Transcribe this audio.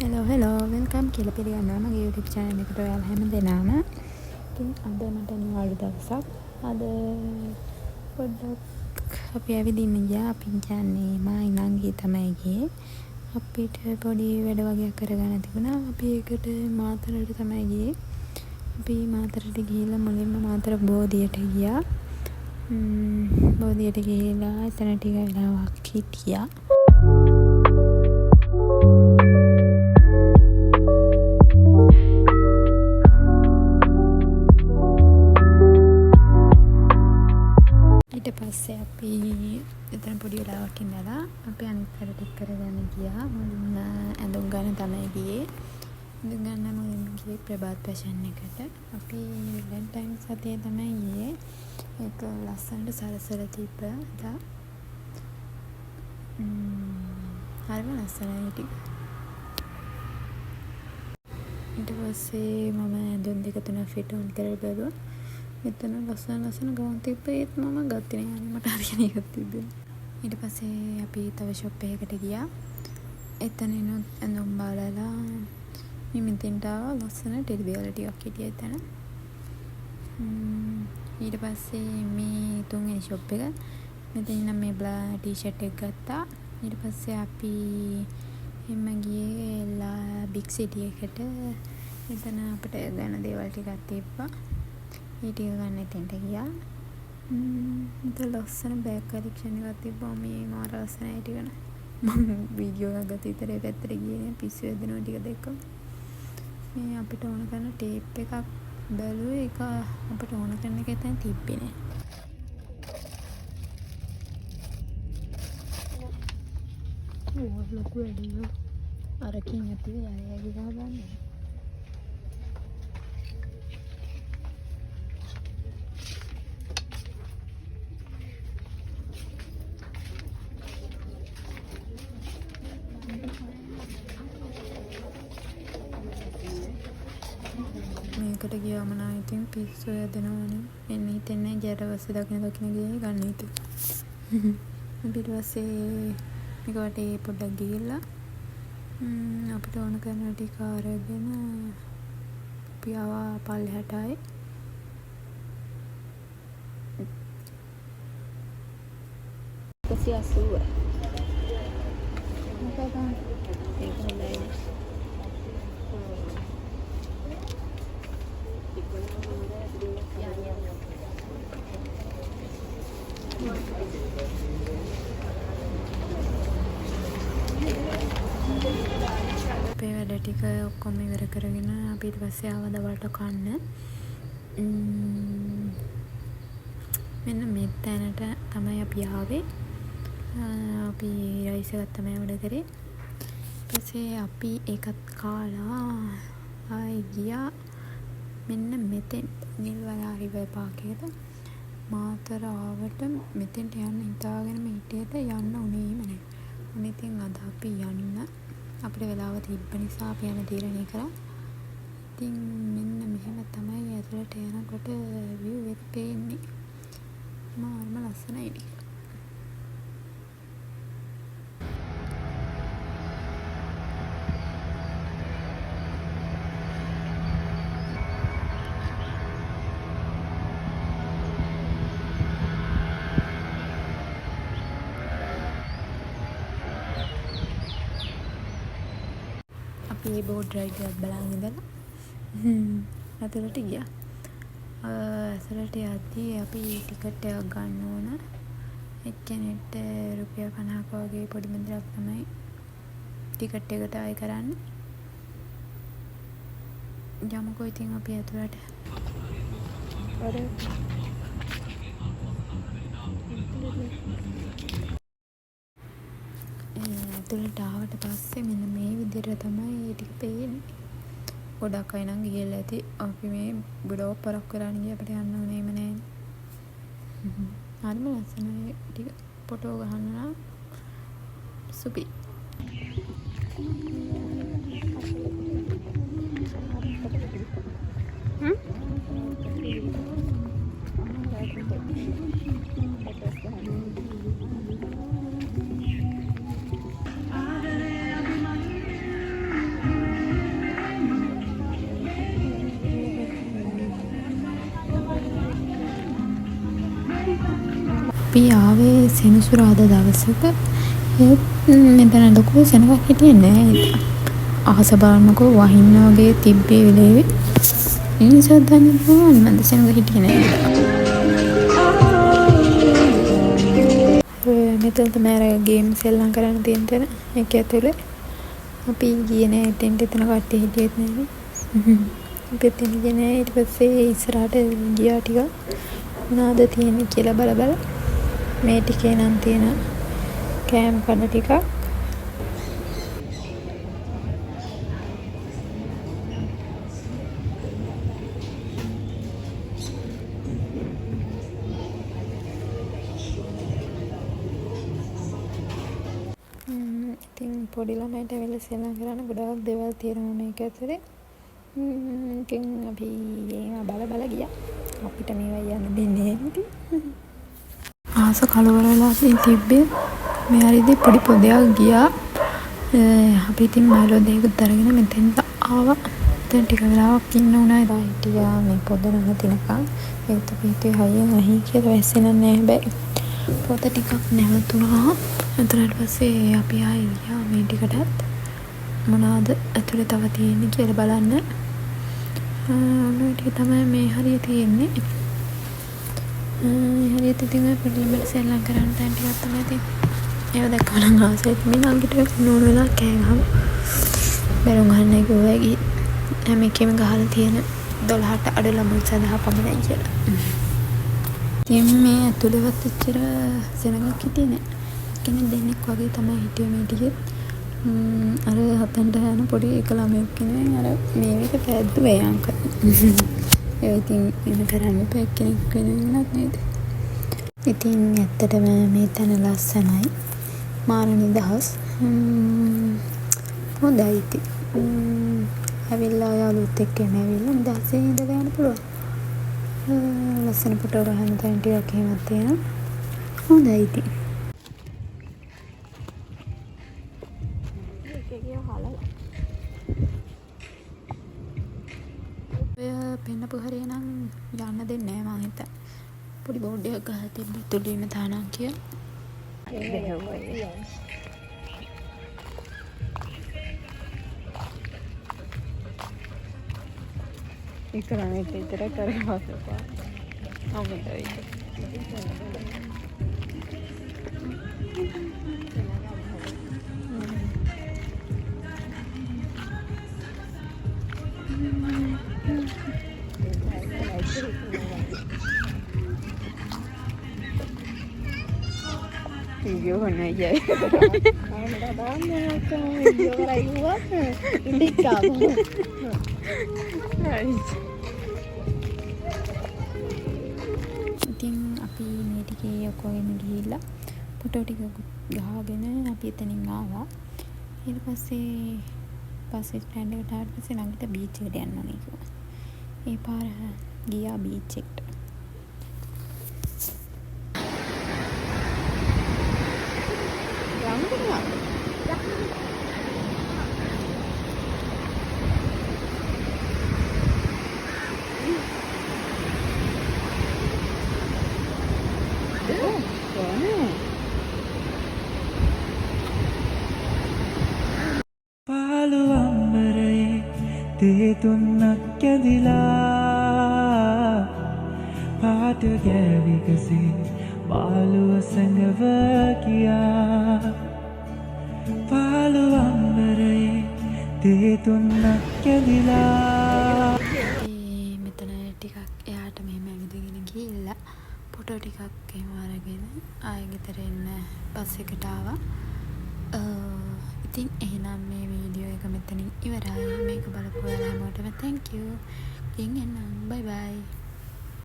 Hello welcome කියලා පිළිගන්නවා මගේ YouTube channel එකට ඔයාලා හැම දෙනාම. ඉතින් අද මට නිවාඩු දවසක්. අද පොඩ්ඩක් අපි ඇවිදින්න ගියා. අපි කියන්නේ මායි නංගි තමයි ගියේ. අපිට පොඩි වැඩ වගේක් කරගන්න තිබුණා. අපි ඒකට මාතරට තමයි ගියේ. අපි මාතරට ගිහිල්ලා මුලින්ම මාතර බෝධියට ගියා. බෝධියට ගිහිල්ලා එතන ටික වෙලාවක් හිටියා. ඊට පස්සේ අපි එතන පොඩි වෙලාවක් ඉඳලා අපි අනිත් වැඩ ටික කරගෙන ගියා. මුලින්ම ඇඳුම් ගන්න තමයි ගියේ. ඇඳුම් ගන්න මුලින්ම ගියේ ප්‍රභාත් ෆැෂන් එකට. අපි වැලන්ටයින් සතියේ තමයි ගියේ. ඒක ලස්සනට සරසර තිබ්බා. හරිම ලස්සනයි ටික. ඊට පස්සේ මම ඇඳුම් දෙක තුනක් ෆිට ඔන් කරලා බලුවා. මෙතන ලස්සන ගවුම් තිබ්බා. ඒත් මම ගත්තේ නෑ. මට හරියන එකක් තිබ්බේ. ඊට පස්සේ අපි තව ෂොප් එකකට ගියා. එතන ඉන්න ඇඳුම් බලලා මෙතෙන්ට ආවා. ලස්සන ටෙඩි බියර් ටිකක් හිටියා එතන. ඊට පස්සේ මේ තුන්වෙනි ෂොප් එක. මෙතන ඉන්න මේ බ්ලා ටී-ෂර්ට් එක ගත්තා. ඊට පස්සේ අපි එම්ම ගියේ බිග් සිටි එකට. එතන අපිට ගන්න දේවල් ටිකක් තිබ්බා. ඒ ටික ගන්න එතෙන්ට ගියා. ඉතින් ලස්සන බෑග් කලෙක්ෂන් එකක් තිබ්බා. මේ මාර ලස්සනයි ටික නේ. මම වීඩියෝ එකක් ගත්ත විතරේ පැත්තට ගියේ නෑ. පිස්සු වැදෙනවා ටික දැක්කම. මේ අපිට ඕන කරන ටේප් එකක් බැලුවේ. ඒක අපිට ඕන කරන එක එතන තිබ්බේ නෑ. ඕ ලොකු වැඩිය. අරකින් ඇති යායගේ ගහගන්න. මේකට ගියාම නම් ඉතින් පිස්සු වැදෙනවනේ. එන්න හිතෙන්නේ ජැරවස්ස දකින ගියේ ගන්න හිතේ. ඊට පස්සේ මේක වටේ පොඩ්ඩක් ගිහිල්ලා අපිට ඕන කරන ටික අරගෙන අපි ආවා පල්ලෙහාට ආයේ. අපේ වැඩ ටික ඔක්කොම ඉවර කරගෙන අපි ඊට පස්සේ ආව දවල්ට කන්න. මෙන්න මෙතැනට තමයි අපි ආවේ. අපි රයිස් එකක් තමයි ඔඩර් කරේ. ඊපස්සේ අපි ඒකත් කාලා ආයි ගියා මෙන්න මෙතෙන් නිල්වලා රිවර් පාක් එකට. මාතර ආවට මෙතෙන්ට යන්න හිතාගෙනම හිටියට යන්න උනේම නැහැ. ඉතින් අද අපි යන්න අපිට වෙලාව තිබ්බ නිසා අපි යන තීරණය කරා. ඉතින් මෙන්න මෙහෙම තමයි ඇතුළට යනකොට view එක පේන්නේ. මාර්ම ලස්සනයි ටික. අපි මේ බෝඩ් රයිඩ් එකක් බලන් ඉඳලා ඇතුළට ගියා. ඇතුළට යද්දී අපි ටිකට් එකක් ගන්න ඕන. එක්කෙනෙක්ට රුපියල් 50ක වගේ පොඩි මුදලක් තමයි ටිකට් එකට ආයි කරන්නේ. යමුකෝ ඉතින් අපි ඇතුළට. ඇතුළට ආවට පස්සේ මෙන්න මේ විදිහට තමයි ඒ ටික පේන්නේ. ගොඩක් අය නම් ගිහලා ඇති. අපි මේ ගොඩක් පරක් කරන්න ගියා. අපිට යන්න ඕනේම නැහැ. හරිම ලස්සනයි ටික. ෆොටෝ ගහන්න නම් සුපි. අපි ආවේ සෙනසුරාදා දවසක. ඒත් මෙතන ලොකු සෙනගක් හිටියේ නෑ. අහස බලනකො වහින්න වගේ තිබ්බේ වෙලේ. ඒ නිසා දන්නේ මන්ද සෙනග හිටියේ නෑ. මෙතන තමයි ගේම්ස් එල්ලම් කරන්න තියෙන තැන. ඒක ඇතුලේ අපි ගියේ නෑ. එතෙන්ට එතන කට්ටිය හිටියෙත් නෑනේ. අපි එතන ගියේ නෑ. ඊට පස්සේ ඉස්සරහට ගියා ටික මොනවද තියෙන්නේ කියලා බල මේ ටිකේ නම් තියෙන කෑම කන ටිකක්. ඉතින් පොඩි ළමයිට ඇවිල්ලා සෙල්ලම් කරන්න ගොඩාක් දේවල් තියෙනවා මේක ඇතුලේ. ඉතින් අපි ඒවා බල ගියා. අපිට මේවා යන්න දෙන්නේ නැති. ආස කලවරලා තිබ්බේ මේ හරියදී පොඩි පොදයක් ගියා. අපි ඉතින් මයිලෝ දෙකක් අරගෙන මෙතෙන්ට ආවා. දැන් ටික වෙලාවක් ඉන්න උනා. හිටියා මේ පොද නැතිනකන්. ඒත් අපි හිතේ හයියෙන් ඇහි කියලා වැස්සෙන්නේ නැහැ. හැබැයි පොත ටිකක් නැවතුණා. එතනට පස්සේ අපි ආයෙ ගියා මේ ටිකටත් මොනවාද ඇතුලේ තව තියෙන්නේ කියලා බලන්න. මේ ටික තමයි මේ හරිය තියෙන්නේ. හරියට ඉතින් මේ පොඩිමට සෙල්ලම් කරන්න තැන් ටිකක් තමයි තියෙන්නේ. ඒව දැක්කම නම් ආසයි. මේ ළඟට නෝන වෙලා කෑගහම බැලුම් ගන්න කිව්වා ගිහින් හැම එකෙම ගහලා තියෙන 12ට අඩු ළමයි සඳහා පමණයි කියලා. ඉතින් මේ ඇතුළේවත් එච්චර සෙනගක් හිටියේ නෑ. කෙනෙක් දෙන්නෙක් වගේ තමයි හිටියේ මේ ටිකේ. අර හතෙන්ට යන පොඩි එක ළමයෙක් කෙනෙක් අර මේ එක පැද්දුවේ අංකල්. ඒ ඉතින් ඉන්න කරන්න බෑ කෙනෙක් වෙනත් නේද. ඉතින් ඇත්තටම මේ තැන ලස්සනයි. මාර නිදහස්. හොඳයි ඉතින්. ඇවිල්ලා යාළුවොත් එක්ක ඇවිල්ලා නිදහසේ ඉඳලා යන්න පුළුවන්. ලස්සන ෆොටෝ ගන්න තැන් ටිකක් එහෙමත් තියෙනවා. හොඳයි ඉතින්. පෙන්නපු හරිය නම් යන්න දෙන්නේ නැහැ මං හිතා. පොඩි බෝඩ් එකක් ගහලා තිබ්බ තුඩීම තානම් කියලා. ඉක්‍රානේ විතර කරවසපා. අමුතයි. Video mana aja. Kamera banyak kan. Video orang luar. Ini kamu. ඉතින් අපි මේ ටිකේ ඔක්කොගෙන ගිහිල්ලා ෆොටෝ ටික ගහගෙන අපි එතනින් ආවා. ඊට පස්සේ බස් ස්ටෑන්ඩ් එකට ආවට පස්සේ ළඟට බීච් එකට යන්න ඕනේ කිව්වා. ඒ පාර ගියා බීච් එකට. තේ තුන්නක් ඇදිලා පාට ගෑවිකසේ බාලුව සැඟව කියා පාලු අම්බරයේ තේ තුන්නක් ඇදිලා. මෙතන ටිකක් එයාට මෙහෙම ඇවිදගෙන ගිහිල්ලා ෆොටෝ ටිකක් එහෙම අරගෙන ආයෙ ගෙදර එන්න බස් එකට ආවා. ඉතින් එහෙනම් මේ වීඩියෝ එක මෙතනින් ඉවරයි. මේක බලපු ඔයාලා හැමෝටම thank you. ඉතින් එන්නම් bye bye.